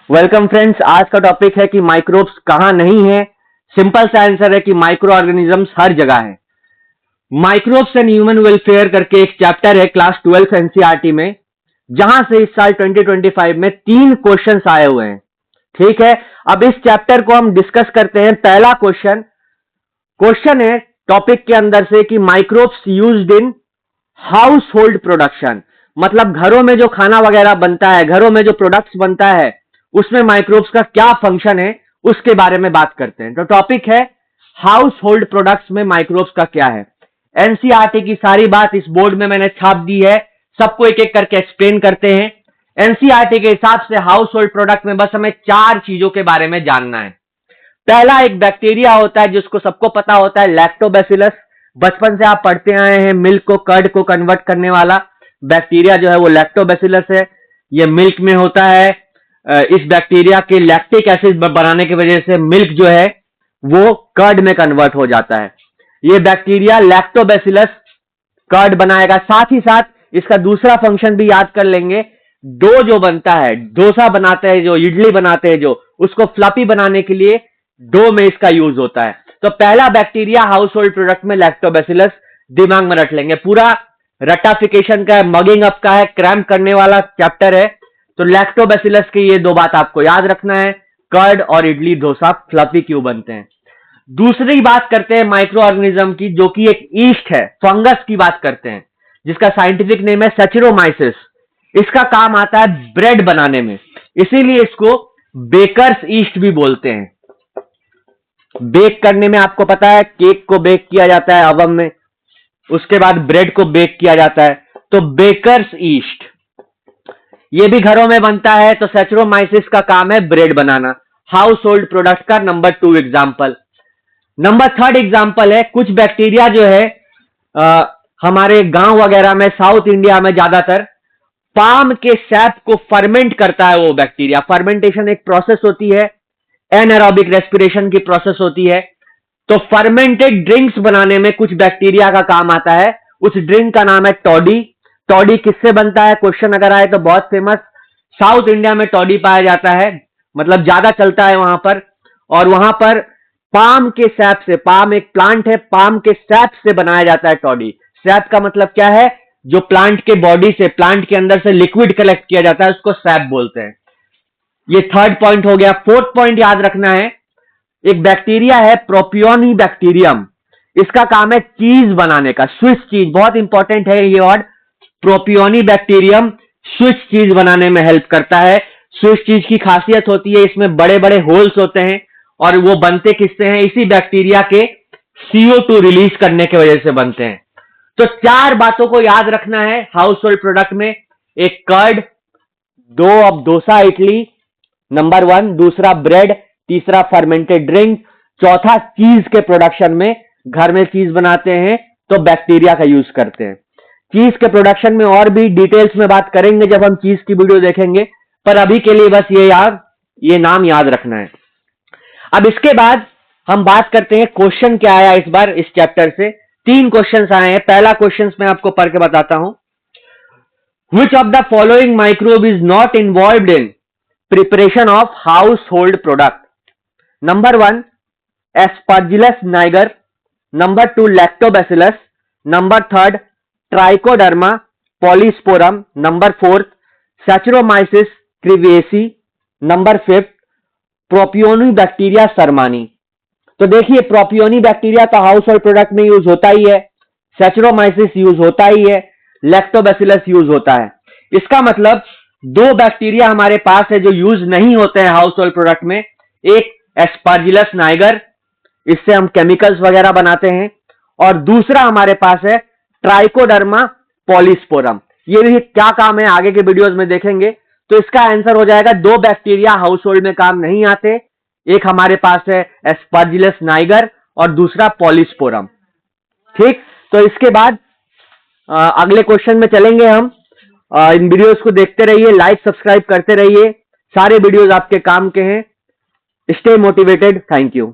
Welcome friends. आज का topic है कि माइक्रोब्स कहां नहीं है। सिंपल सा आंसर है कि माइक्रो ऑर्गेनिजम्स हर जगह है। माइक्रोब्स एंड ह्यूमन वेलफेयर करके एक चैप्टर है क्लास 12 एनसीईआरटी में, जहां से इस साल 2025 में 3 क्वेश्चंस आए हुए हैं। ठीक है, अब इस चैप्टर को हम डिस्कस करते हैं। पहला क्वेश्चन है टॉपिक के अंदर से कि microbes used in house hold production, मतलब घरों में जो खाना वगैरह बनता है, घरों में जो प्रोडक्ट्स बनता है, उसमें माइक्रोब्स का क्या फंक्शन है, उसके बारे में बात करते हैं। तो टॉपिक है हाउस होल्ड प्रोडक्ट्स में माइक्रोब्स का क्या है। एनसीईआरटी की सारी बात इस बोर्ड में मैंने छाप दी है, सबको एक एक करके एक्सप्लेन करते हैं। एनसीईआरटी के हिसाब से हाउस होल्ड प्रोडक्ट में बस हमें 4 चीजों के बारे में जानना है। पहला एक बैक्टीरिया होता है जिसको सबको पता होता है, लैक्टोबैसिलस। बचपन से आप पढ़ते आए हैं, मिल्क को कर्ड को कन्वर्ट करने वाला बैक्टीरिया जो है वो लैक्टोबैसिलस है। ये मिल्क में होता है। इस बैक्टीरिया के लैक्टिक एसिड बनाने की वजह से मिल्क जो है वो कर्ड में कन्वर्ट हो जाता है। ये बैक्टीरिया लैक्टोबैसिलस कर्ड बनाएगा। साथ ही साथ इसका दूसरा फंक्शन भी याद कर लेंगे। डो जो बनता है, डोसा बनाते हैं जो, इडली बनाते हैं जो, उसको फ्लफी बनाने के लिए डो में इसका यूज होता है। तो पहला बैक्टीरिया हाउस होल्ड प्रोडक्ट में लैक्टोबैसिलस, दिमाग में रख लेंगे। पूरा रटाफिकेशन का है, मगिंग अप का है, क्रैम्प करने वाला चैप्टर है। तो लैक्टोबैसिलस की ये 2 बात आपको याद रखना है, कर्ड और इडली डोसा फ्लफी क्यों बनते हैं। दूसरी बात करते हैं माइक्रो ऑर्गेनिज्म की, जो कि एक ईस्ट है, फंगस की बात करते हैं, जिसका साइंटिफिक नेम है सैचुरोमाइसिस। इसका काम आता है ब्रेड बनाने में, इसीलिए इसको बेकर्स ईस्ट भी बोलते हैं। बेक करने में आपको पता है, केक को बेक किया जाता है ओवन में, उसके बाद ब्रेड को बेक किया जाता है। तो बेकर्स ईस्ट ये भी घरों में बनता है। तो सैचुरोमाइसिस का काम है ब्रेड बनाना। हाउस होल्ड प्रोडक्ट का नंबर 2 एग्जाम्पल। नंबर 3 एग्जाम्पल है, कुछ बैक्टीरिया जो है हमारे गांव वगैरह में, साउथ इंडिया में ज्यादातर पाम के सैप को फर्मेंट करता है वो बैक्टीरिया। फर्मेंटेशन एक प्रोसेस होती है, एनारोबिक रेस्पिरेशन की प्रोसेस होती है। तो फर्मेंटेड ड्रिंक्स बनाने में कुछ बैक्टीरिया का काम आता है। उस ड्रिंक का नाम है टॉडी। टॉडी किससे बनता है, क्वेश्चन अगर आए तो बहुत फेमस, साउथ इंडिया में टॉडी पाया जाता है, मतलब ज्यादा चलता है वहां पर। और वहां पर पाम के सैप से, पाम एक प्लांट है, पाम के सैप से बनाया जाता है टॉडी। सैप का मतलब क्या है, जो प्लांट के बॉडी से, प्लांट के अंदर से लिक्विड कलेक्ट किया जाता है, उसको सैप बोलते हैं। ये 3rd पॉइंट हो गया। 4th पॉइंट याद रखना है, एक बैक्टीरिया है प्रोपियोनी बैक्टीरियम, इसका काम है चीज बनाने का, स्विस चीज। बहुत इंपॉर्टेंट है ये word, propioni bacterium Swiss cheese बनाने में हेल्प करता है। स्विस चीज की खासियत होती है, इसमें बड़े बड़े होल्स होते हैं, और वो बनते किससे हैं, इसी बैक्टीरिया के CO2 रिलीज करने की वजह से बनते हैं। तो 4 बातों को याद रखना है हाउस होल्ड प्रोडक्ट में। एक कर्ड, 2 अब डोसा इडली, नंबर 1, दूसरा ब्रेड, तीसरा फर्मेंटेड ड्रिंक, चौथा चीज के प्रोडक्शन में, घर में चीज बनाते हैं तो बैक्टीरिया का यूज करते हैं। चीज के प्रोडक्शन में और भी डिटेल्स में बात करेंगे जब हम चीज की वीडियो देखेंगे, पर अभी के लिए बस ये नाम याद रखना है। अब इसके बाद हम बात करते हैं क्वेश्चन क्या आया इस बार इस चैप्टर से। 3 क्वेश्चंस आए हैं। पहला क्वेश्चन मैं आपको पढ़ के बताता हूं। Which of the following microbe is not involved in preparation of household product? Number 1, Aspergillus niger. Number 2, Lactobacillus. Number 3, Trichoderma polysporum. Number 4, Saccharomyces cerevisiae. Number 5, Propionibacteria sermani. तो देखिए, प्रोपियोनी बैक्टीरिया तो हाउस होल्ड प्रोडक्ट में use होता ही है, सैचुरोमाइसिस use होता ही है, lactobacillus use होता है। इसका मतलब 2 बैक्टीरिया हमारे पास है जो यूज नहीं होते हैं हाउस होल्ड प्रोडक्ट में। एक एस्परजिलस नाइगर, इससे हम केमिकल्स वगैरह बनाते हैं, और दूसरा हमारे पास है ट्राइकोडर्मा पॉलीस्पोरम। ये भी क्या काम है आगे के वीडियोस में देखेंगे। तो इसका आंसर हो जाएगा 2 बैक्टीरिया हाउस होल्ड में काम नहीं आते, एक हमारे पास है एस्परजिलस नाइगर और दूसरा पॉलीस्पोरम। ठीक, तो इसके बाद अगले क्वेश्चन में चलेंगे हम। इन वीडियोस को देखते रहिए, लाइक सब्सक्राइब करते रहिए, सारे वीडियोस आपके काम के हैं। Stay motivated. Thank you.